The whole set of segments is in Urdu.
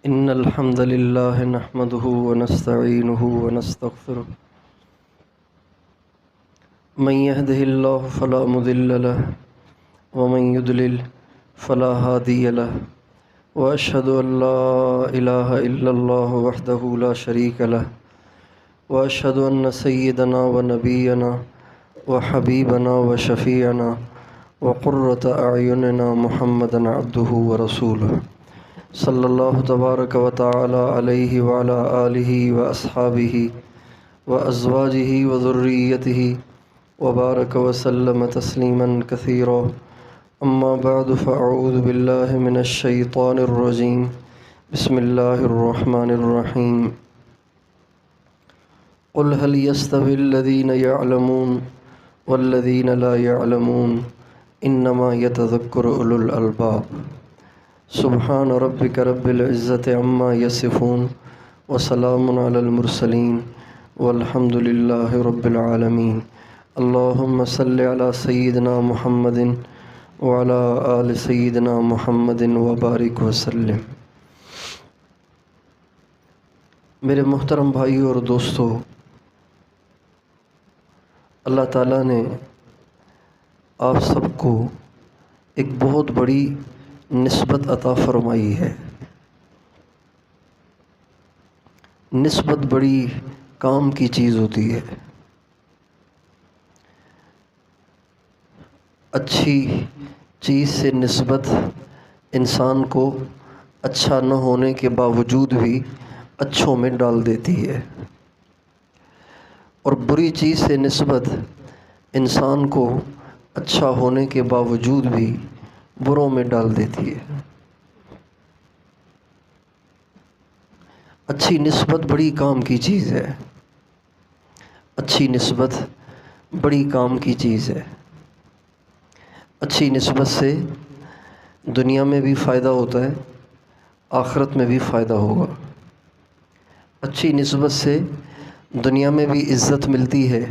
إن الحمد لله نحمده ونستعينه ونستغفره من يهده الله فلا مضل له ومن يضلل فلا هادي له وأشهد أن لا إله إلا الله وحده لا شريك له وأشهد أن سيدنا ونبينا وحبيبنا وشفيعنا وقرة أعيننا محمدا عبده ورسوله صلی اللہ تبارک و تعالی علیہ وعلی آلہ واصحابہ وازواجہ وذریتہ وبارک وسلم تسلیما کثیرا اما بعد فاعوذ باللہ من الشیطان الرجیم بسم اللہ الرحمن الرحیم قل هل يستوي الذین يعلمون والذین لا يعلمون انما يتذکر اولو الالباب سبحان ربک رب العزت عما یصفون وسلام علی المرسلین والحمد للہ رب العالمین اللہم صل علی سیدنا محمد وعلی آل سیدنا محمد وبارک وسلم۔ میرے محترم بھائیو اور دوستو، اللہ تعالیٰ نے آپ سب کو ایک بہت بڑی نسبت عطا فرمائی ہے۔ نسبت بڑی کام کی چیز ہوتی ہے۔ اچھی چیز سے نسبت انسان کو اچھا نہ ہونے کے باوجود بھی اچھوں میں ڈال دیتی ہے، اور بری چیز سے نسبت انسان کو اچھا ہونے کے باوجود بھی بروں میں ڈال دیتی ہے۔ اچھی نسبت بڑی کام کی چیز ہے۔ اچھی نسبت بڑی کام کی چیز ہے۔ اچھی نسبت سے دنیا میں بھی فائدہ ہوتا ہے، آخرت میں بھی فائدہ ہوگا۔ اچھی نسبت سے دنیا میں بھی عزت ملتی ہے،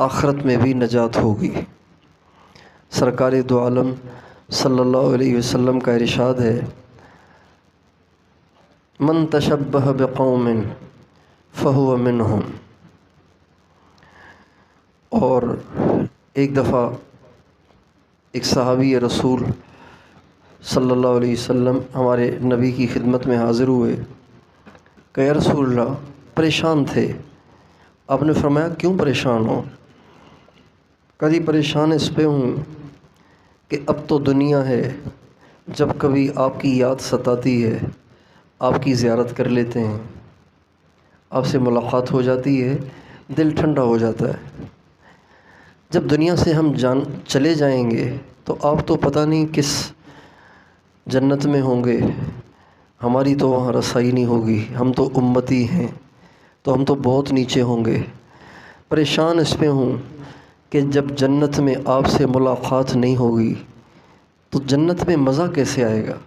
آخرت میں بھی نجات ہوگی۔ سرکار دو عالم صلی اللہ علیہ وسلم کا ارشاد ہے، من تشبہ بقوم فہو منہم۔ اور ایک دفعہ ایک صحابی رسول صلی اللہ علیہ وسلم ہمارے نبی کی خدمت میں حاضر ہوئے کہ یا رسول اللہ، پریشان تھے۔ آپ نے فرمایا کیوں پریشان ہو؟ کبھی پریشان اس پہ ہوں کہ اب تو دنیا ہے، جب کبھی آپ کی یاد ستاتی ہے آپ کی زیارت کر لیتے ہیں، آپ سے ملاقات ہو جاتی ہے، دل ٹھنڈا ہو جاتا ہے۔ جب دنیا سے ہم چلے جائیں گے تو آپ تو پتہ نہیں کس جنت میں ہوں گے، ہماری تو وہاں رسائی نہیں ہوگی، ہم تو امتی ہیں، تو ہم تو بہت نیچے ہوں گے۔ پریشان اس پہ ہوں کہ جب جنت میں آپ سے ملاقات نہیں ہوگی تو جنت میں مزہ کیسے آئے گا؟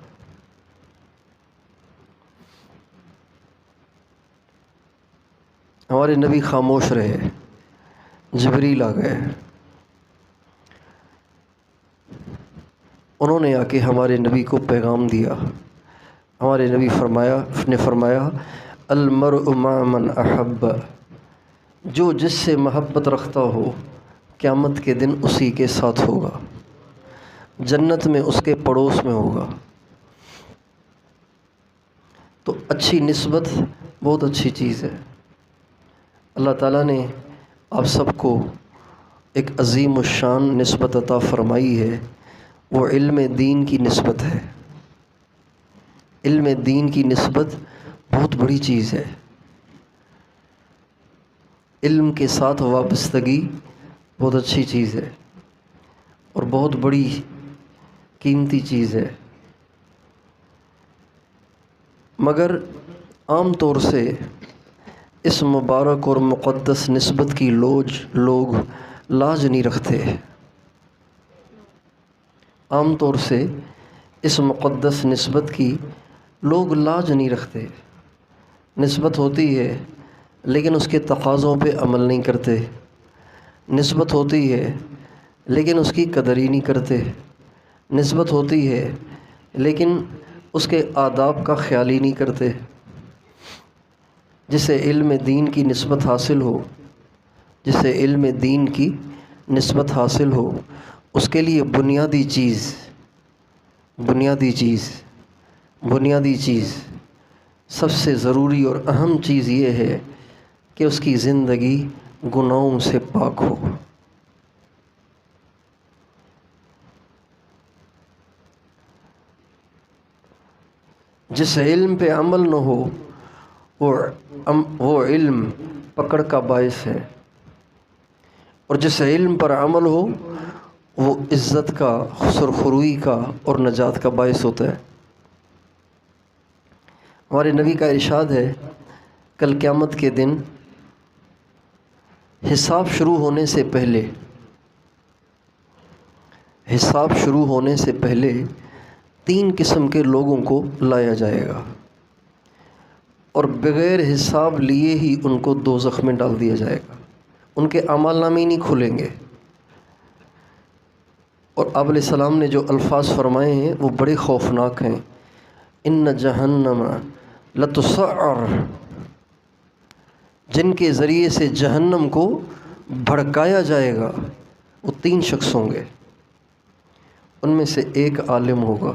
ہمارے نبی خاموش رہے، جبریل آ گئے، انہوں نے آ کے ہمارے نبی کو پیغام دیا۔ ہمارے نبی نے فرمایا المرء مع من احب، جو جس سے محبت رکھتا ہو قیامت کے دن اسی کے ساتھ ہوگا، جنت میں اس کے پڑوس میں ہوگا۔ تو اچھی نسبت بہت اچھی چیز ہے۔ اللہ تعالیٰ نے آپ سب کو ایک عظیم الشان نسبت عطا فرمائی ہے، وہ علم دین کی نسبت ہے۔ علم دین کی نسبت بہت بڑی چیز ہے۔ علم کے ساتھ وابستگی بہت اچھی چیز ہے اور بہت بڑی قیمتی چیز ہے، مگر عام طور سے اس مبارک اور مقدس نسبت کی لوگ لاج نہیں رکھتے۔ عام طور سے اس مقدس نسبت کی لوگ لاج نہیں رکھتے۔ نسبت ہوتی ہے لیکن اس کے تقاضوں پہ عمل نہیں کرتے، نسبت ہوتی ہے لیکن اس کی قدر ہی نہیں کرتے، نسبت ہوتی ہے لیکن اس کے آداب کا خیال ہی نہیں کرتے۔ جسے علم دین کی نسبت حاصل ہو، جسے علم دین کی نسبت حاصل ہو، اس کے لیے بنیادی چیز سب سے ضروری اور اہم چیز یہ ہے کہ اس کی زندگی گناہوں سے پاک ہو۔ جس علم پہ عمل نہ ہو وہ علم پکڑ کا باعث ہے، اور جس علم پر عمل ہو وہ عزت کا، سرخروئی کا اور نجات کا باعث ہوتا ہے۔ ہمارے نبی کا ارشاد ہے، کل قیامت کے دن حساب شروع ہونے سے پہلے 3 قسم کے لوگوں کو لایا جائے گا، اور بغیر حساب لیے ہی ان کو دوزخ میں ڈال دیا جائے گا۔ ان کے اعمال نامے نہیں کھلیں گے۔ اور آپ علیہ السلام نے جو الفاظ فرمائے ہیں وہ بڑے خوفناک ہیں۔ ان جہنم لتسعر، جن کے ذریعے سے جہنم کو بھڑکایا جائے گا، وہ 3 شخص ہوں گے۔ ان میں سے ایک عالم ہوگا۔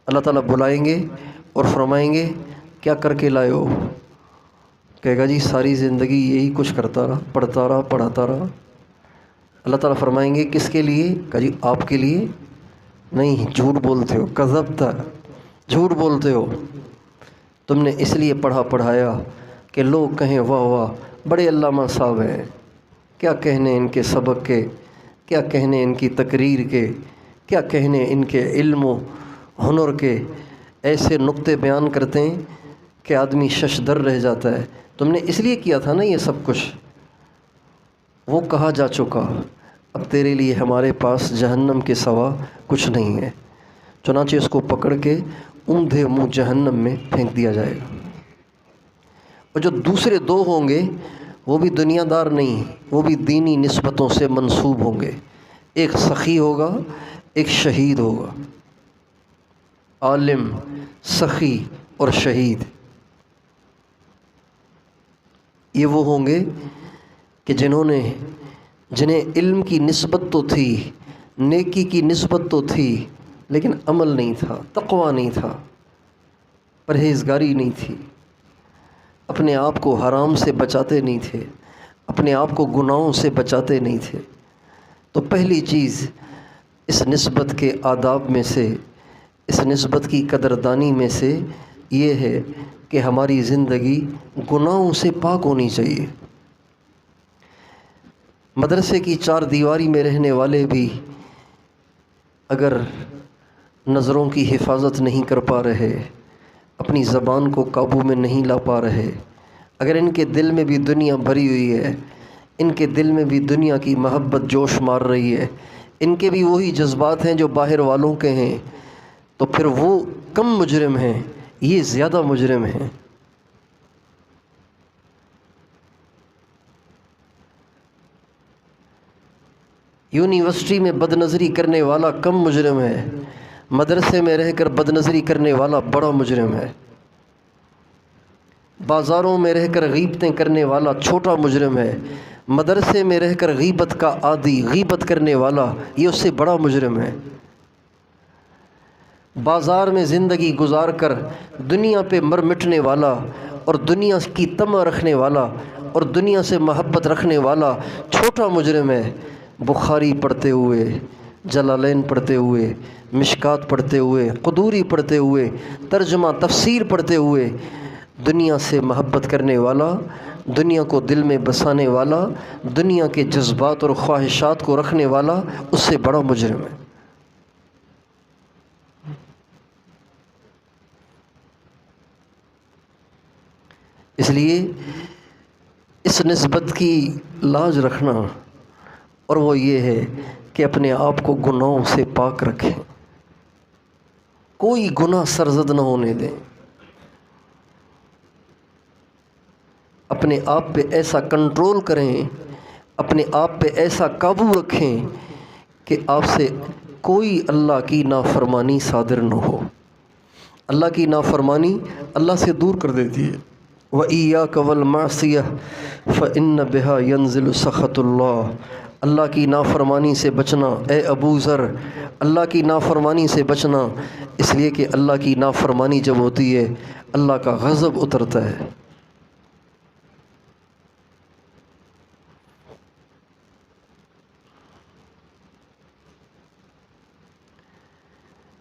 اللہ تعالیٰ بلائیں گے اور فرمائیں گے کیا کر کے لائے ہو؟ کہے گا جی ساری زندگی یہی کچھ کرتا رہا، پڑھاتا رہا۔ اللہ تعالیٰ فرمائیں گے کس کے لیے؟ کہا جی آپ کے لیے نہیں، جھوٹ بولتے ہو، کذبتا، جھوٹ بولتے ہو، تم نے اس لیے پڑھایا کہ لوگ کہیں واہ واہ بڑے علامہ صاحب ہیں، کیا کہنے ان کے سبق کے، کیا کہنے ان کی تقریر کے، کیا کہنے ان کے علم و ہنر کے، ایسے نقطے بیان کرتے ہیں کہ آدمی شش در رہ جاتا ہے۔ تم نے اس لیے کیا تھا نا یہ سب کچھ، وہ کہا جا چکا، اب تیرے لیے ہمارے پاس جہنم کے سوا کچھ نہیں ہے۔ چنانچہ اس کو پکڑ کے اوندھے منہ جہنم میں پھینک دیا جائے گا۔ اور جو دوسرے 2 ہوں گے وہ بھی دنیا دار نہیں، وہ بھی دینی نسبتوں سے منسوب ہوں گے۔ ایک سخی ہوگا، ایک شہید ہوگا۔ عالم، سخی اور شہید یہ وہ ہوں گے کہ جنہیں علم کی نسبت تو تھی، نیکی کی نسبت تو تھی، لیکن عمل نہیں تھا، تقویٰ نہیں تھا، پرہیزگاری نہیں تھی، اپنے آپ کو حرام سے بچاتے نہیں تھے، اپنے آپ کو گناہوں سے بچاتے نہیں تھے۔ تو پہلی چیز اس نسبت کے آداب میں سے، اس نسبت کی قدردانی میں سے یہ ہے کہ ہماری زندگی گناہوں سے پاک ہونی چاہیے۔ مدرسے کی 4 دیواری میں رہنے والے بھی اگر نظروں کی حفاظت نہیں کر پا رہے، اپنی زبان کو قابو میں نہیں لا پا رہے، اگر ان کے دل میں بھی دنیا بھری ہوئی ہے، ان کے دل میں بھی دنیا کی محبت جوش مار رہی ہے، ان کے بھی وہی جذبات ہیں جو باہر والوں کے ہیں، تو پھر وہ کم مجرم ہیں، یہ زیادہ مجرم ہیں۔ یونیورسٹی میں بدنظری کرنے والا کم مجرم ہے، مدرسے میں رہ کر بدنظری کرنے والا بڑا مجرم ہے، بازاروں میں رہ کر غیبتیں کرنے والا چھوٹا مجرم ہے، مدرسے میں رہ کر غیبت کا عادی، غیبت کرنے والا یہ اس سے بڑا مجرم ہے۔ بازار میں زندگی گزار کر دنیا پہ مر مٹنے والا اور دنیا کی طمع رکھنے والا اور دنیا سے محبت رکھنے والا چھوٹا مجرم ہے۔ بخاری پڑھتے ہوئے، جلالین پڑھتے ہوئے، مشکات پڑھتے ہوئے، قدوری پڑھتے ہوئے، ترجمہ تفسیر پڑھتے ہوئے دنیا سے محبت کرنے والا، دنیا کو دل میں بسانے والا، دنیا کے جذبات اور خواہشات کو رکھنے والا اس سے بڑا مجرم ہے۔ اس لیے اس نسبت کی لاج رکھنا، اور وہ یہ ہے کہ اپنے آپ کو گناہوں سے پاک رکھیں، کوئی گناہ سرزد نہ ہونے دیں، اپنے آپ پہ ایسا کنٹرول کریں، اپنے آپ پہ ایسا قابو رکھیں کہ آپ سے کوئی اللہ کی نافرمانی صادر نہ ہو۔ اللہ کی نافرمانی اللہ سے دور کر دیتی ہے۔ وَإِيَّاكَ وَالْمَعْصِيَةَ فَإِنَّ بِهَا يَنزِلُ سَخَطُ اللَّهِ، اللہ کی نافرمانی سے بچنا اے ابو ذر، اللہ کی نافرمانی سے بچنا، اس لیے کہ اللہ کی نافرمانی جب ہوتی ہے اللہ کا غضب اترتا ہے۔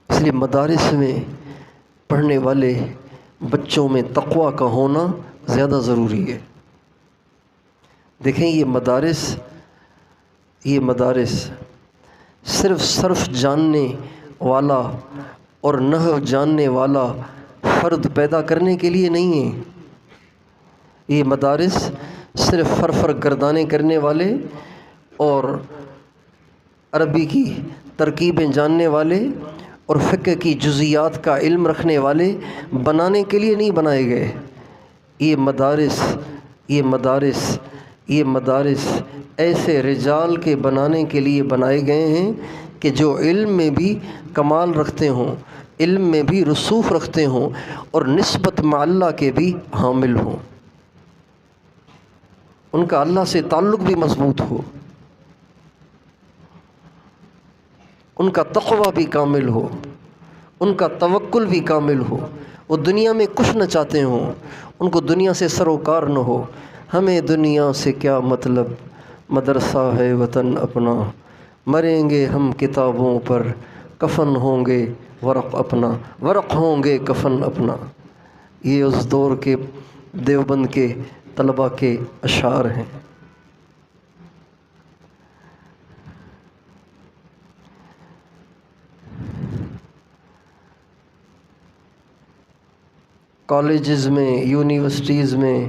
اس لیے مدارس میں پڑھنے والے بچوں میں تقویٰ کا ہونا زیادہ ضروری ہے۔ دیکھیں یہ مدارس صرف صرف جاننے والا اور نحو جاننے والا فرد پیدا کرنے کے لیے نہیں ہے۔ یہ مدارس صرف فرفر گردانے کرنے والے اور عربی کی ترکیبیں جاننے والے اور فقہ کی جزیات کا علم رکھنے والے بنانے کے لیے نہیں بنائے گئے۔ یہ مدارس ایسے رجال کے بنانے کے لیے بنائے گئے ہیں کہ جو علم میں بھی کمال رکھتے ہوں، علم میں بھی رسوخ رکھتے ہوں اور نسبت مع اللہ کے بھی حامل ہوں، ان کا اللہ سے تعلق بھی مضبوط ہو، ان کا تقویٰ بھی کامل ہو، ان کا توکل بھی کامل ہو، وہ دنیا میں کچھ نہ چاہتے ہوں، ان کو دنیا سے سروکار نہ ہو۔ ہمیں دنیا سے کیا مطلب، مدرسہ ہے وطن اپنا، مریں گے ہم کتابوں پر، کفن ہوں گے ورق اپنا، ورق ہوں گے کفن اپنا۔ یہ اس دور کے دیوبند کے طلباء کے اشعار ہیں۔ کالجز میں، یونیورسٹیز میں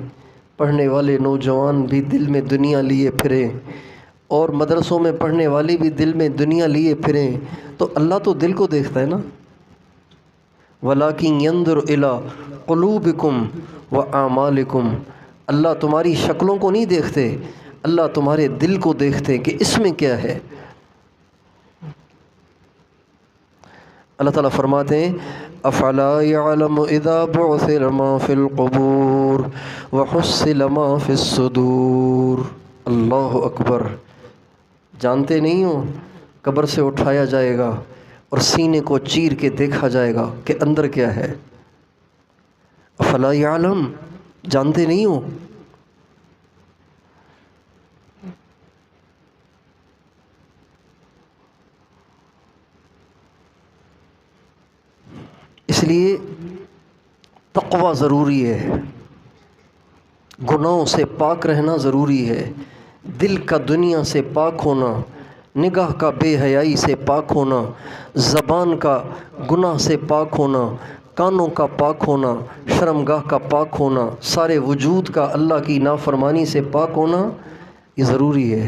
پڑھنے والے نوجوان بھی دل میں دنیا لیے پھریں اور مدرسوں میں پڑھنے والے بھی دل میں دنیا لیے پھریں، تو اللہ تو دل کو دیکھتا ہے نا۔ وَلَٰكِنْ يَنْظُرُ إِلَىٰ قُلُوبِكُمْ وَأَعْمَالِكُمْ، اللہ تمہاری شکلوں کو نہیں دیکھتے، اللہ تمہارے دل کو دیکھتے کہ اس میں کیا ہے۔ اللہ تعالیٰ فرماتے ہیں أَفَلَا يَعْلَمُ إِذَا بُعْثِرَ مَا فِي الْقُبُورِ وَحُصِّلَ مَا فِي الصُّدُورِ۔ اللہ اکبر، جانتے نہیں ہو قبر سے اٹھایا جائے گا اور سینے کو چیر کے دیکھا جائے گا کہ اندر کیا ہے۔ افلا یعلم، جانتے نہیں ہو۔ اس لیے تقویٰ ضروری ہے، گناہوں سے پاک رہنا ضروری ہے، دل کا دنیا سے پاک ہونا، نگاہ کا بے حیائی سے پاک ہونا، زبان کا گناہ سے پاک ہونا، کانوں کا پاک ہونا، شرمگاہ کا پاک ہونا، سارے وجود کا اللہ کی نافرمانی سے پاک ہونا، یہ ضروری ہے،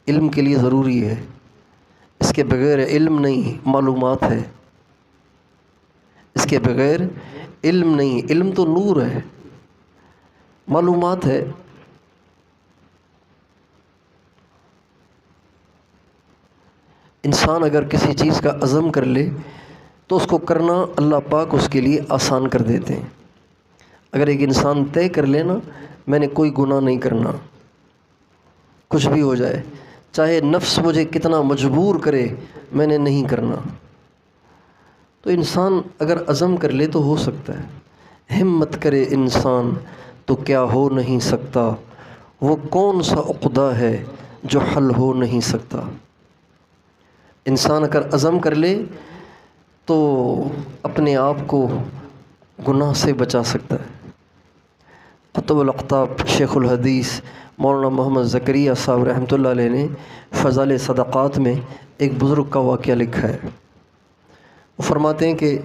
علم کے لیے ضروری ہے۔ اس کے بغیر علم نہیں، معلومات ہے، اس کے بغیر علم نہیں، علم تو نور ہے، معلومات ہے۔ انسان اگر کسی چیز کا عزم کر لے تو اس کو کرنا اللہ پاک اس کے لیے آسان کر دیتے ہیں۔ اگر ایک انسان طے کر لے نا میں نے کوئی گناہ نہیں کرنا، کچھ بھی ہو جائے، چاہے نفس مجھے کتنا مجبور کرے، میں نے نہیں کرنا، تو انسان اگر عزم کر لے تو ہو سکتا ہے۔ ہمت کرے انسان تو کیا ہو نہیں سکتا، وہ کون سا عقدہ ہے جو حل ہو نہیں سکتا۔ انسان اگر عزم کر لے تو اپنے آپ کو گناہ سے بچا سکتا ہے۔ قطب الاقطاب شیخ الحدیث مولانا محمد زکریا صاحب رحمۃ اللہ علیہ نے فضائل صدقات میں ایک بزرگ کا واقعہ لکھا ہے۔ وہ فرماتے ہیں کہ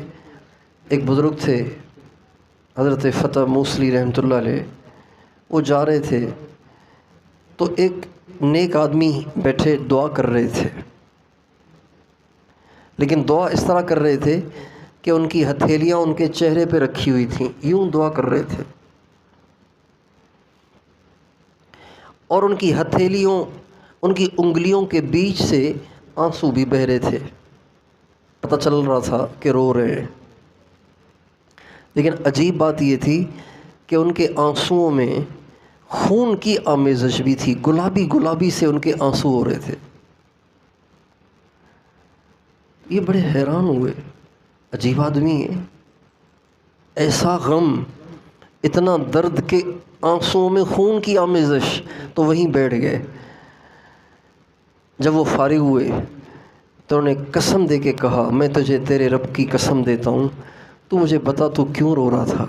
ایک بزرگ تھے حضرت فتح موصلی رحمۃ اللہ علیہ، وہ جا رہے تھے تو ایک نیک آدمی بیٹھے دعا کر رہے تھے، لیکن دعا اس طرح کر رہے تھے کہ ان کی ہتھیلیاں ان کے چہرے پہ رکھی ہوئی تھیں، یوں دعا کر رہے تھے، اور ان کی ہتھیلیوں، ان کی انگلیوں کے بیچ سے آنسو بھی بہہ رہے تھے۔ پتہ چل رہا تھا کہ رو رہے ہیں، لیکن عجیب بات یہ تھی کہ ان کے آنسوؤں میں خون کی آمیزش بھی تھی، گلابی گلابی سے ان کے آنسو ہو رہے تھے۔ یہ بڑے حیران ہوئے، عجیب آدمی ہے، ایسا غم، اتنا درد کہ آنسوؤں میں خون کی آمیزش، تو وہیں بیٹھ گئے۔ جب وہ فارغ ہوئے تو انہوں نے قسم دے کے کہا، میں تجھے تیرے رب کی قسم دیتا ہوں، تو مجھے بتا تو کیوں رو رہا تھا؟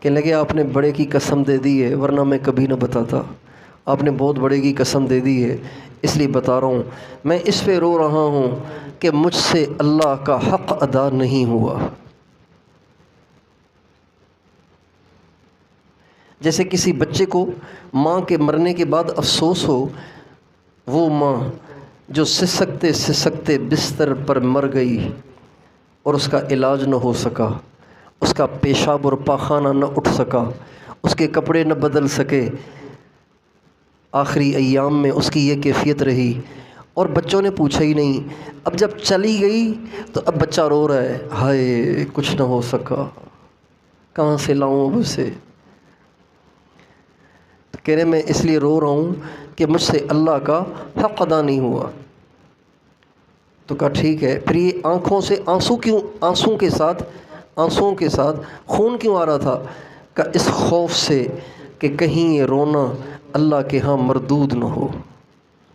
کہنے لگے آپ نے بڑے کی قسم دے دی ہے، ورنہ میں کبھی نہ بتاتا، آپ نے بہت بڑے کی قسم دے دی ہے اس لیے بتا رہا ہوں۔ میں اس پہ رو رہا ہوں کہ مجھ سے اللہ کا حق ادا نہیں ہوا۔ جیسے کسی بچے کو ماں کے مرنے کے بعد افسوس ہو، وہ ماں جو سسکتے سسکتے بستر پر مر گئی اور اس کا علاج نہ ہو سکا، اس کا پیشاب اور پاخانہ نہ اٹھ سکا، اس کے کپڑے نہ بدل سکے، آخری ایام میں اس کی یہ کیفیت رہی، اور بچوں نے پوچھا ہی نہیں۔ اب جب چلی گئی تو اب بچہ رو رہا ہے، ہائے کچھ نہ ہو سکا، کہاں سے لاؤں اب اسے؟ کہہ رہے میں اس لیے رو رہا ہوں کہ مجھ سے اللہ کا حق ادا نہیں ہوا۔ تو کہا ٹھیک ہے، پھر یہ آنکھوں سے آنسوں کے ساتھ خون کیوں آ رہا تھا؟ کہ اس خوف سے کہ کہیں یہ رونا اللہ کے ہاں مردود نہ ہو،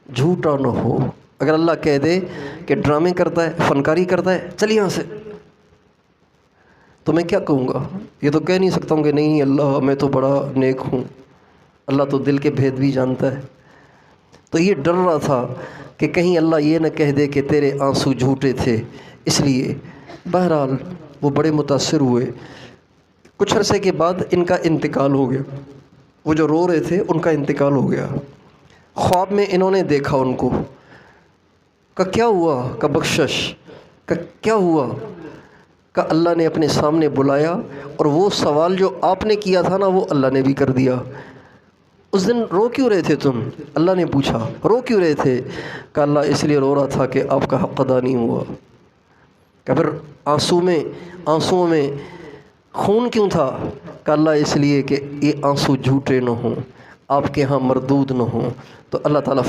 جھوٹا نہ ہو۔ اگر اللہ کہہ دے کہ ڈرامے کرتا ہے، فنکاری کرتا ہے، چل یہاں سے، تو میں کیا کہوں گا؟ یہ تو کہہ نہیں سکتا ہوں کہ نہیں اللہ میں تو بڑا نیک ہوں، اللہ تو دل کے بھید بھی جانتا ہے۔ تو یہ ڈر رہا تھا کہ کہیں اللہ یہ نہ کہہ دے کہ تیرے آنسو جھوٹے تھے، اس لیے بہرحال وہ بڑے متاثر ہوئے۔ کچھ عرصے کے بعد ان کا انتقال ہو گیا، وہ جو رو رہے تھے ان کا انتقال ہو گیا۔ خواب میں انہوں نے دیکھا ان کو، کہ کیا ہوا؟ کہ بخشش، کہ کیا ہوا؟ کہ اللہ نے اپنے سامنے بلایا اور وہ سوال جو آپ نے کیا تھا نا وہ اللہ نے بھی کر دیا۔ اس دن رو کیوں رہے تھے تم؟ اللہ نے پوچھا رو کیوں رہے تھے؟ کہ اللہ اس لیے رو رہا تھا کہ آپ کا حق ادا نہیں ہوا۔ کہ پھر آنسوؤں میں خون کیوں تھا؟ کہ اللہ اس لیے کہ یہ آنسو جھوٹے نہ ہوں، آپ کے ہاں مردود نہ ہوں۔ تو اللہ تعالیٰ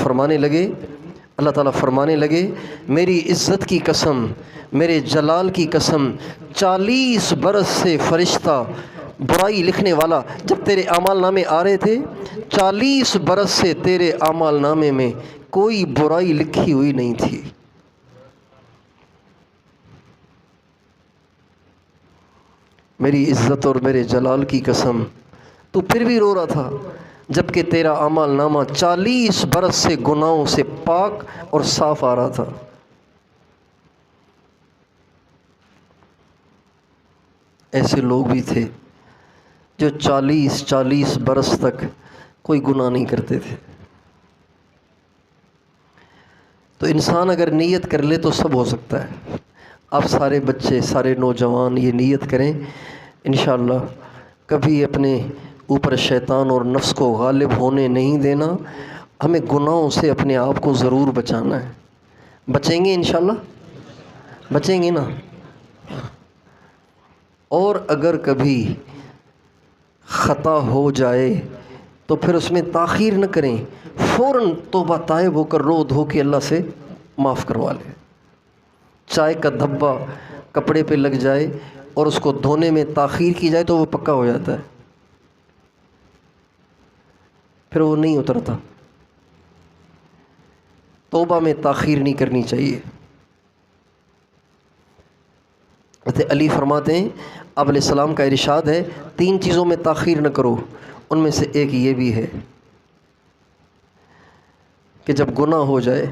فرمانے لگے میری عزت کی قسم، میرے جلال کی قسم، 40 برس سے فرشتہ برائی لکھنے والا جب تیرے اعمال نامے آ رہے تھے، 40 برس سے تیرے اعمال نامے میں کوئی برائی لکھی ہوئی نہیں تھی۔ میری عزت اور میرے جلال کی قسم، تو پھر بھی رو رہا تھا جبکہ تیرا اعمال نامہ 40 برس سے گناہوں سے پاک اور صاف آ رہا تھا۔ ایسے لوگ بھی تھے جو 40 برس تک کوئی گناہ نہیں کرتے تھے۔ تو انسان اگر نیت کر لے تو سب ہو سکتا ہے۔ آپ سارے بچے، سارے نوجوان یہ نیت کریں، انشاءاللہ کبھی اپنے اوپر شیطان اور نفس کو غالب ہونے نہیں دینا، ہمیں گناہوں سے اپنے آپ کو ضرور بچانا ہے۔ بچیں گے انشاءاللہ؟ بچیں گے نا؟ اور اگر کبھی خطا ہو جائے تو پھر اس میں تاخیر نہ کریں، فوراً توبہ طائب ہو کر رو دھو کے اللہ سے معاف کروا لیں۔ چائے کا دھبا کپڑے پہ لگ جائے اور اس کو دھونے میں تاخیر کی جائے تو وہ پکا ہو جاتا ہے، پھر وہ نہیں اترتا۔ توبہ میں تاخیر نہیں کرنی چاہیے۔ حضرت علی فرماتے ہیں، آپ علیہ السلام کا ارشاد ہے 3 چیزوں میں تاخیر نہ کرو، ان میں سے ایک یہ بھی ہے کہ جب گناہ ہو جائے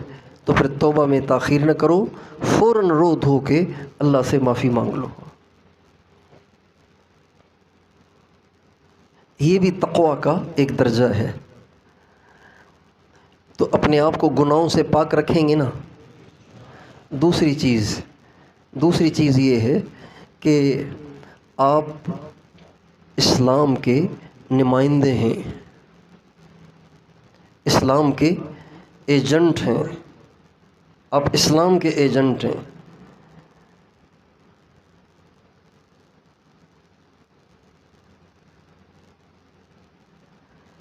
تو پھر توبہ میں تاخیر نہ کرو، فوراً رو دھو کے اللہ سے معافی مانگ لو۔ یہ بھی تقویٰ کا ایک درجہ ہے۔ تو اپنے آپ کو گناہوں سے پاک رکھیں گے نا۔ دوسری چیز یہ ہے کہ آپ اسلام کے نمائندے ہیں، اسلام کے ایجنٹ ہیں۔ آپ اسلام کے ایجنٹ ہیں۔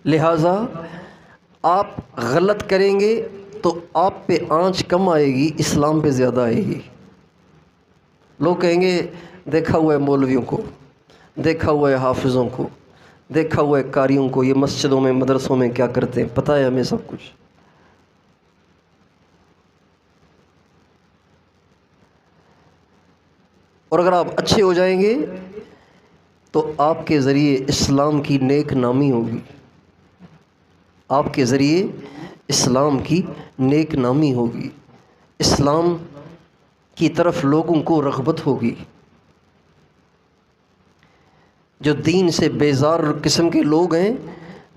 لہٰذا آپ غلط کریں گے تو آپ پہ آنچ کم آئے گی، اسلام پہ زیادہ آئے گی۔ لوگ کہیں گے دیکھا ہوا ہے مولویوں کو، دیکھا ہوا ہے حافظوں کو، دیکھا ہوا ہے قاریوں کو، یہ مسجدوں میں مدرسوں میں کیا کرتے ہیں، پتہ ہے ہمیں سب کچھ۔ اور اگر آپ اچھے ہو جائیں گے تو آپ کے ذریعے اسلام کی نیک نامی ہوگی، آپ کے ذریعے اسلام کی نیک نامی ہوگی، اسلام کی طرف لوگوں کو رغبت ہوگی۔ جو دین سے بیزار قسم کے لوگ ہیں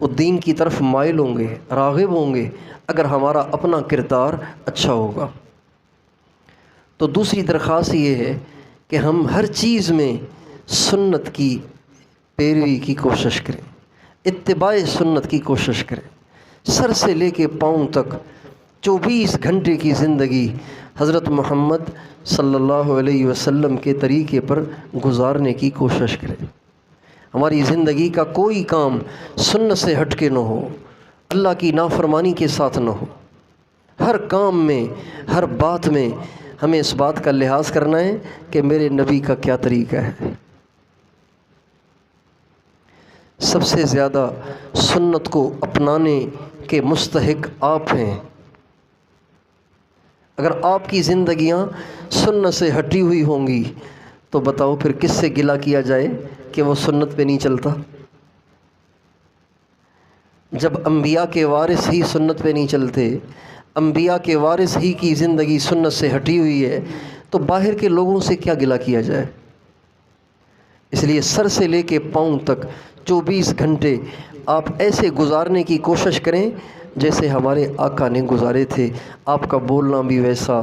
وہ دین کی طرف مائل ہوں گے، راغب ہوں گے، اگر ہمارا اپنا کردار اچھا ہوگا۔ تو دوسری درخواست یہ ہے کہ ہم ہر چیز میں سنت کی پیروی کی کوشش کریں، اتباع سنت کی کوشش کریں، سر سے لے کے پاؤں تک 24 گھنٹے کی زندگی حضرت محمد صلی اللہ علیہ وسلم کے طریقے پر گزارنے کی کوشش کریں۔ ہماری زندگی کا کوئی کام سنت سے ہٹ کے نہ ہو، اللہ کی نافرمانی کے ساتھ نہ ہو۔ ہر کام میں، ہر بات میں ہمیں اس بات کا لحاظ کرنا ہے کہ میرے نبی کا کیا طریقہ ہے۔ سب سے زیادہ سنت کو اپنانے کے مستحق آپ ہیں۔ اگر آپ کی زندگیاں سنت سے ہٹی ہوئی ہوں گی تو بتاؤ پھر کس سے گلہ کیا جائے کہ وہ سنت پہ نہیں چلتا؟ جب انبیاء کے وارث ہی سنت پہ نہیں چلتے، انبیاء کے وارث ہی کی زندگی سنت سے ہٹی ہوئی ہے، تو باہر کے لوگوں سے کیا گلہ کیا جائے؟ اس لیے سر سے لے کے پاؤں تک 24 گھنٹے آپ ایسے گزارنے کی کوشش کریں جیسے ہمارے آقا نے گزارے تھے۔ آپ کا بولنا بھی ویسا،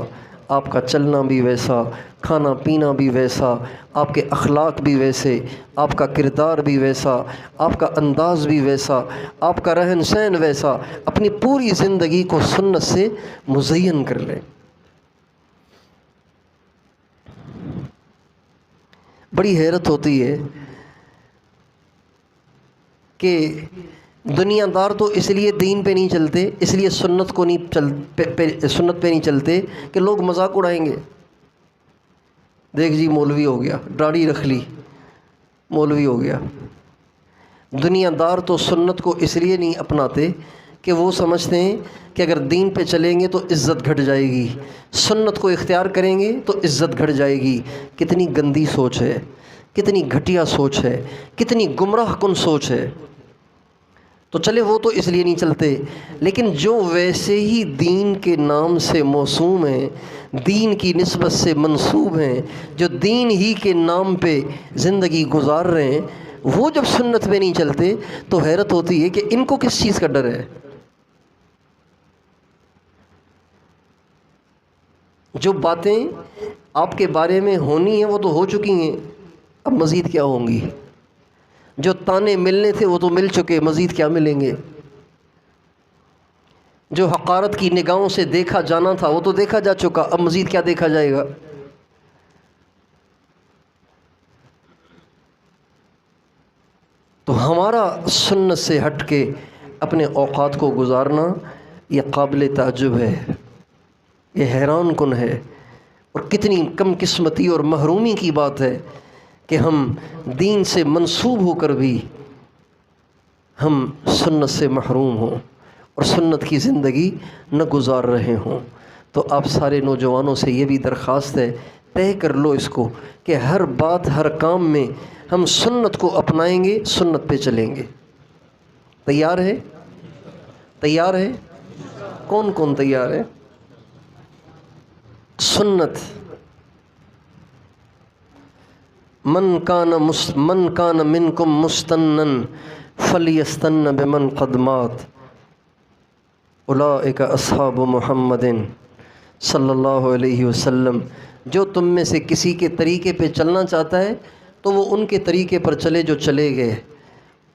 آپ کا چلنا بھی ویسا، کھانا پینا بھی ویسا، آپ کے اخلاق بھی ویسے، آپ کا کردار بھی ویسا، آپ کا انداز بھی ویسا، آپ کا رہن سہن ویسا۔ اپنی پوری زندگی کو سنت سے مزین کر لیں۔ بڑی حیرت ہوتی ہے کہ دنیا دار تو اس لیے دین پہ نہیں چلتے، اس لیے سنت پہ نہیں چلتے کہ لوگ مذاق اڑائیں گے۔ دیکھ جی مولوی ہو گیا، داڑھی رکھ لی، مولوی ہو گیا۔ دنیا دار تو سنت کو اس لیے نہیں اپناتے کہ وہ سمجھتے ہیں کہ اگر دین پہ چلیں گے تو عزت گھٹ جائے گی، سنت کو اختیار کریں گے تو عزت گھٹ جائے گی۔ کتنی گندی سوچ ہے، کتنی گھٹیا سوچ ہے، کتنی گمراہ کن سوچ ہے۔ تو چلے وہ تو اس لیے نہیں چلتے، لیکن جو ویسے ہی دین کے نام سے موسوم ہیں، دین کی نسبت سے منسوب ہیں، جو دین ہی کے نام پہ زندگی گزار رہے ہیں، وہ جب سنت پہ نہیں چلتے تو حیرت ہوتی ہے کہ ان کو کس چیز کا ڈر ہے۔ جو باتیں آپ کے بارے میں ہونی ہیں وہ تو ہو چکی ہیں، اب مزید کیا ہوں گی؟ جو تانے ملنے تھے وہ تو مل چکے، مزید کیا ملیں گے؟ جو حقارت کی نگاہوں سے دیکھا جانا تھا وہ تو دیکھا جا چکا، اب مزید کیا دیکھا جائے گا؟ تو ہمارا سنت سے ہٹ کے اپنے اوقات کو گزارنا یہ قابل تعجب ہے، یہ حیران کن ہے، اور کتنی کم قسمتی اور محرومی کی بات ہے کہ ہم دین سے منسوب ہو کر بھی ہم سنت سے محروم ہوں اور سنت کی زندگی نہ گزار رہے ہوں۔ تو آپ سارے نوجوانوں سے یہ بھی درخواست ہے، طے کر لو اس کو کہ ہر بات، ہر کام میں ہم سنت کو اپنائیں گے، سنت پہ چلیں گے۔ تیار ہے؟ تیار ہے؟ کون کون تیار ہے؟ سنت من کان منکم مستنن فلیستن بمن قد مات اولئک اصحاب محمد صلی اللہ علیہ وسلم۔ جو تم میں سے کسی کے طریقے پہ چلنا چاہتا ہے تو وہ ان کے طریقے پر چلے جو چلے گئے،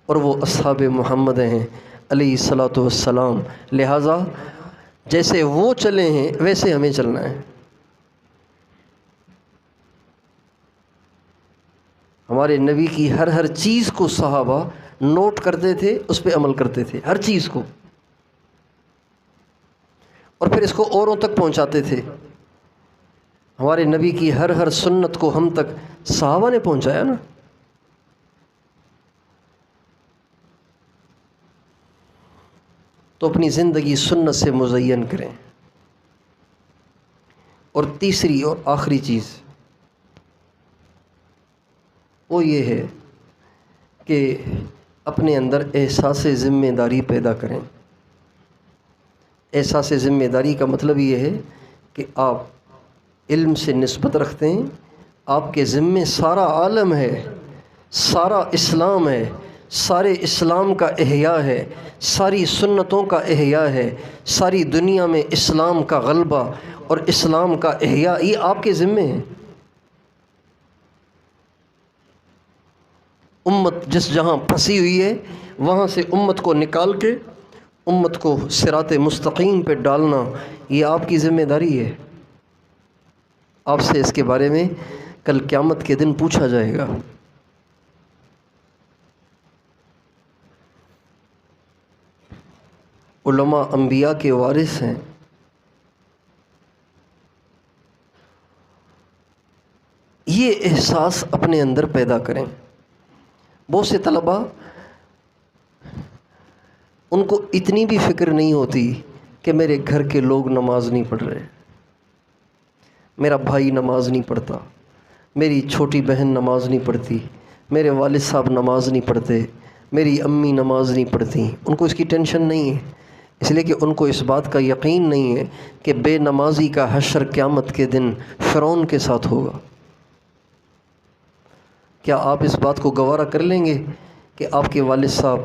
اور وہ اصحاب محمد ہیں علیہ الصلاۃ والسلام۔ لہٰذا جیسے وہ چلے ہیں ویسے ہمیں چلنا ہے۔ ہمارے نبی کی ہر چیز کو صحابہ نوٹ کرتے تھے، اس پہ عمل کرتے تھے، ہر چیز کو، اور پھر اس کو اوروں تک پہنچاتے تھے۔ ہمارے نبی کی ہر سنت کو ہم تک صحابہ نے پہنچایا نا۔ تو اپنی زندگی سنت سے مزین کریں۔ اور تیسری اور آخری چیز وہ یہ ہے کہ اپنے اندر احساس ذمہ داری پیدا کریں۔ احساس ذمہ داری کا مطلب یہ ہے کہ آپ علم سے نسبت رکھتے ہیں، آپ کے ذمے سارا عالم ہے، سارا اسلام ہے، سارے اسلام کا احیاء ہے، ساری سنتوں کا احیاء ہے، ساری دنیا میں اسلام کا غلبہ اور اسلام کا احیاء، یہ آپ کے ذمے ہیں۔ امت جس جہاں پھنسی ہوئی ہے وہاں سے امت کو نکال کے امت کو صراط مستقیم پہ ڈالنا، یہ آپ کی ذمہ داری ہے۔ آپ سے اس کے بارے میں کل قیامت کے دن پوچھا جائے گا۔ علماء انبیاء کے وارث ہیں۔ یہ احساس اپنے اندر پیدا کریں۔ بہت سے طلباء ان کو اتنی بھی فکر نہیں ہوتی کہ میرے گھر کے لوگ نماز نہیں پڑھ رہے، میرا بھائی نماز نہیں پڑھتا، میری چھوٹی بہن نماز نہیں پڑھتی، میرے والد صاحب نماز نہیں پڑھتے، میری امی نماز نہیں پڑھتی۔ ان کو اس کی ٹینشن نہیں ہے، اس لیے کہ ان کو اس بات کا یقین نہیں ہے کہ بے نمازی کا حشر قیامت کے دن فرعون کے ساتھ ہوگا۔ کیا آپ اس بات کو گوارا کر لیں گے کہ آپ کے والد صاحب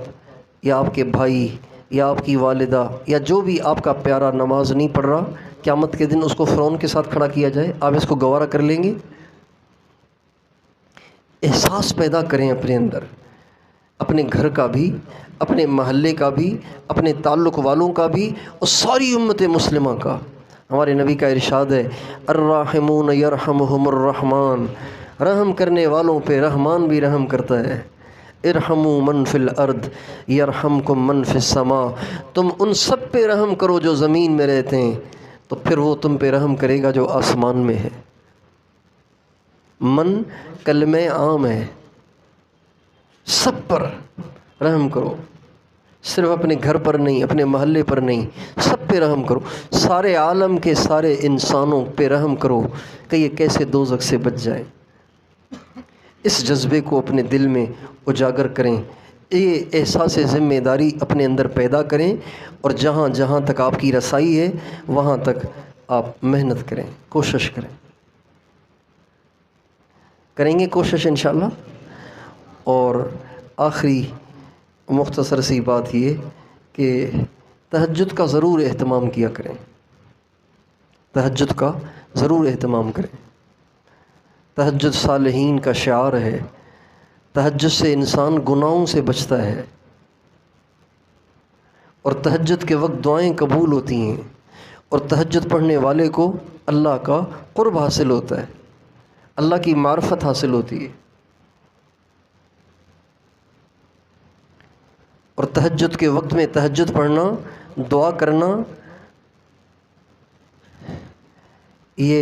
یا آپ کے بھائی یا آپ کی والدہ یا جو بھی آپ کا پیارا نماز نہیں پڑھ رہا، قیامت کے دن اس کو فرعون کے ساتھ کھڑا کیا جائے؟ آپ اس کو گوارا کر لیں گے؟ احساس پیدا کریں اپنے اندر، اپنے گھر کا بھی، اپنے محلے کا بھی، اپنے تعلق والوں کا بھی، اور ساری امت مسلمہ کا۔ ہمارے نبی کا ارشاد ہے، الراحمون یرحمہم الرحمن، رحم کرنے والوں پہ رحمان بھی رحم کرتا ہے۔ ارحموا من فی الارض یرحمکم من فی السماء، تم ان سب پہ رحم کرو جو زمین میں رہتے ہیں تو پھر وہ تم پہ رحم کرے گا جو آسمان میں ہے۔ من کلمہ عام ہے، سب پر رحم کرو، صرف اپنے گھر پر نہیں، اپنے محلے پر نہیں، سب پہ رحم کرو، سارے عالم کے سارے انسانوں پہ رحم کرو کہ یہ کیسے دوزخ سے بچ جائیں۔ اس جذبے کو اپنے دل میں اجاگر کریں، یہ احساس ذمہ داری اپنے اندر پیدا کریں، اور جہاں جہاں تک آپ کی رسائی ہے وہاں تک آپ محنت کریں، کوشش کریں گے کوشش انشاءاللہ۔ اور آخری مختصر سی بات یہ کہ تہجد کا ضرور اہتمام کیا کریں، تہجد کا ضرور اہتمام کریں۔ تہجد صالحین کا شعار ہے، تہجد سے انسان گناہوں سے بچتا ہے، اور تہجد کے وقت دعائیں قبول ہوتی ہیں، اور تہجد پڑھنے والے کو اللہ کا قرب حاصل ہوتا ہے، اللہ کی معرفت حاصل ہوتی ہے۔ اور تہجد کے وقت میں تہجد پڑھنا، دعا کرنا، یہ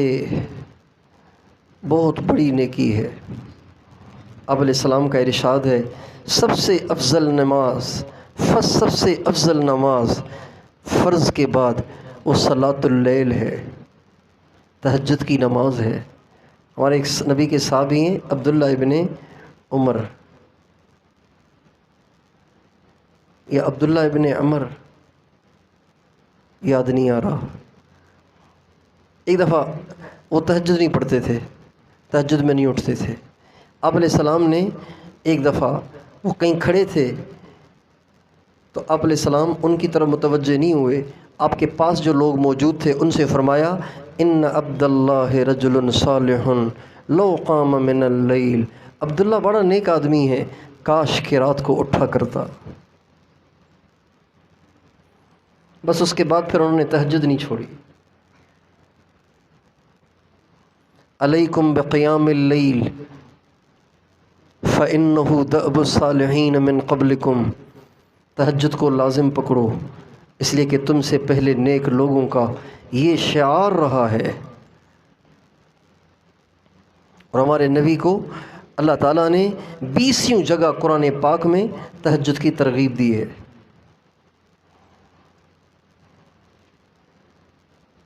بہت بڑی نیکی ہے۔ آپ علیہ السلام کا ارشاد ہے، سب سے افضل نماز فرض کے بعد وہ صلاۃ اللیل ہے، تہجد کی نماز ہے۔ ہمارے ایک نبی کے صحابی ہیں عبداللہ ابن عمر یا عبداللہ ابن عمر، یاد نہیں آ رہا۔ ایک دفعہ وہ تہجد نہیں پڑھتے تھے، تہجد میں نہیں اٹھتے تھے۔ آپ علیہ السلام نے ایک دفعہ، وہ کہیں کھڑے تھے تو آپ علیہ السلام ان کی طرف متوجہ نہیں ہوئے، آپ کے پاس جو لوگ موجود تھے ان سے فرمایا، ان عبداللہ رجل صالح لو قام من اللیل، عبداللہ بڑا نیک آدمی ہے، کاش کہ رات کو اٹھا کرتا۔ بس اس کے بعد پھر انہوں نے تہجد نہیں چھوڑی۔ علیکم بقیام اللیل فإنہ دأب الصالحین من قبلکم، تہجد کو لازم پکڑو، اس لیے کہ تم سے پہلے نیک لوگوں کا یہ شعار رہا ہے۔ اور ہمارے نبی کو اللہ تعالیٰ نے 20 جگہ قرآن پاک میں تہجد کی ترغیب دی ہے۔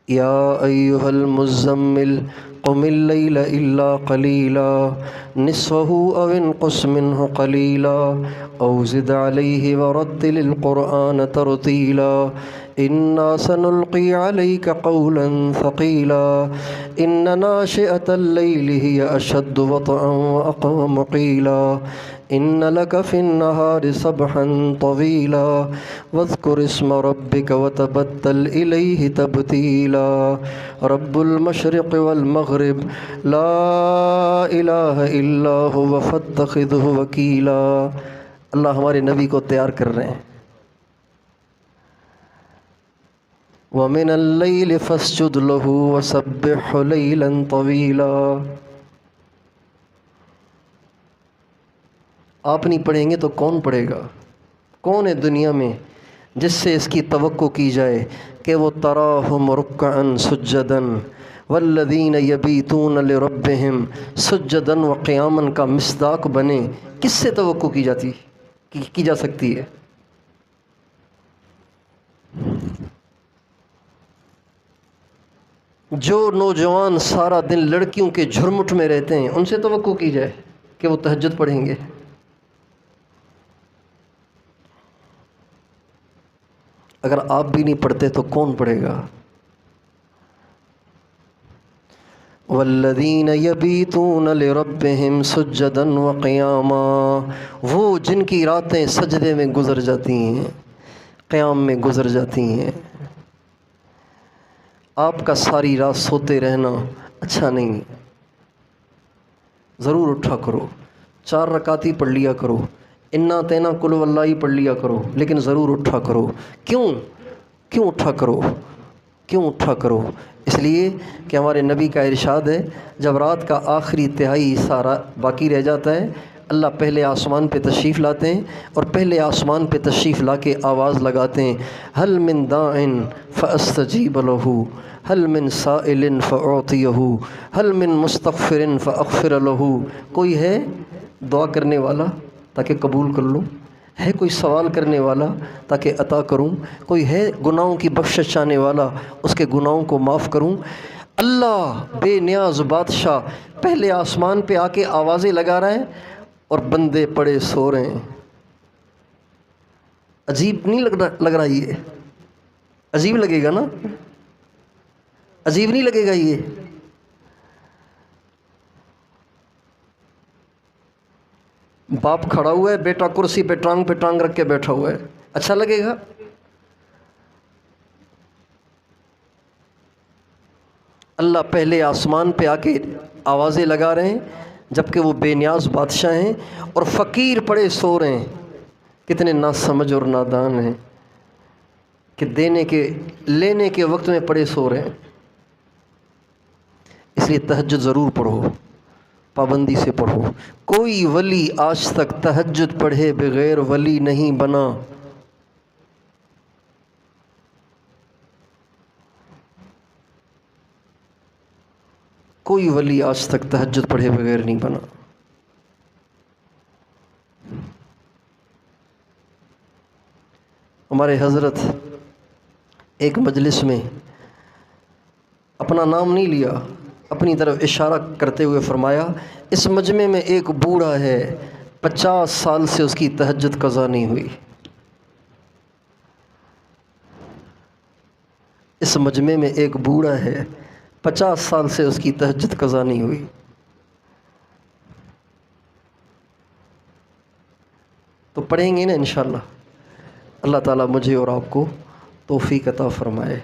یا ایھا المزمل قم اللیل الا قلیلا نصفہ او انقص منہ قلیلا او زد علیہ ورتل القرآن ترتیلا انا سنلقی علیک قولا ثقیلا ان ناشئة اللیل ہی اشد وطئا واقوم قیلا ان لک فی النہار سبحا طویلا واذکر اسم ربک وتبتل الیہ تبتیلا رب المشرق والمغرب لا الہ الا هو فاتخذہ وکیلا۔ اللہ ہمارے نبی کو تیار کر رہے ہیں۔ وَمِنَ اللَّيْلِ فَاسْجُدْ لَهُ وَسَبِّحْهُ لَيْلًا طَوِيلًا۔ آپ نہیں پڑھیں گے تو کون پڑھے گا؟ کون ہے دنیا میں جس سے اس کی توقع کی جائے کہ وہ تراہم رکعا سجدا والذین یبیتون لربہم سجدا وقیاما کا مصداق بنے؟ کس سے توقع کی جا سکتی ہے؟ جو نوجوان سارا دن لڑکیوں کے جھرمٹ میں رہتے ہیں ان سے توقع کی جائے کہ وہ تہجد پڑھیں گے؟ اگر آپ بھی نہیں پڑھتے تو کون پڑھے گا؟ والذین یبیتون لربہم سجدا وقیاما، وہ جن کی راتیں سجدے میں گزر جاتی ہیں، قیام میں گزر جاتی ہیں۔ آپ کا ساری رات سوتے رہنا اچھا نہیں، ضرور اٹھا کرو، 4 رکعت ہی پڑھ لیا کرو، انا تینا قل واللہ ہی پڑھ لیا کرو، لیکن ضرور اٹھا کرو۔ کیوں اٹھا کرو؟ اس لیے کہ ہمارے نبی کا ارشاد ہے جب رات کا آخری تہائی سارا باقی رہ جاتا ہے، اللہ پہلے آسمان پہ تشریف لاتے ہیں اور پہلے آسمان پہ تشریف لا کے آواز لگاتے ہیں، هل من داع فاستجیب له، هل من سائل فاعطیہ، هل من مستغفر فاغفر له۔ کوئی ہے دعا کرنے والا تاکہ قبول کر لوں؟ ہے کوئی سوال کرنے والا تاکہ عطا کروں؟ کوئی ہے گناہوں کی بخشش چاہنے والا اس کے گناہوں کو معاف کروں؟ اللہ بے نیاز بادشاہ پہلے آسمان پہ آ کے آوازیں لگا رہے ہیں اور بندے پڑے سو رہے ہیں۔ عجیب نہیں لگ رہا؟ یہ عجیب لگے گا نا؟ عجیب نہیں لگے گا؟ یہ باپ کھڑا ہوا ہے، بیٹا کرسی پہ ٹانگ رکھ کے بیٹھا ہوا ہے، اچھا لگے گا؟ اللہ پہلے آسمان پہ آ کے آوازیں لگا رہے ہیں جبکہ وہ بے نیاز بادشاہ ہیں اور فقیر پڑے سو رہے ہیں۔ کتنے ناسمجھ اور نادان ہیں کہ لینے کے وقت میں پڑے سو رہے ہیں۔ اس لیے تہجد ضرور پڑھو، پابندی سے پڑھو۔ کوئی ولی آج تک تہجد پڑھے بغیر ولی نہیں بنا۔ کوئی ولی آج تک تہجد پڑھے بغیر نہیں بنا۔ ہمارے حضرت ایک مجلس میں اپنا نام نہیں لیا، اپنی طرف اشارہ کرتے ہوئے فرمایا، اس مجمع میں ایک بوڑھا ہے 50 سال سے اس کی تہجد قضا نہیں ہوئی۔ اس مجمع میں ایک بوڑھا ہے 50 سال سے اس کی تہجد قضا نہیں ہوئی۔ تو پڑھیں گے نا انشاءاللہ۔ اللہ تعالیٰ مجھے اور آپ کو توفیق عطا فرمائے۔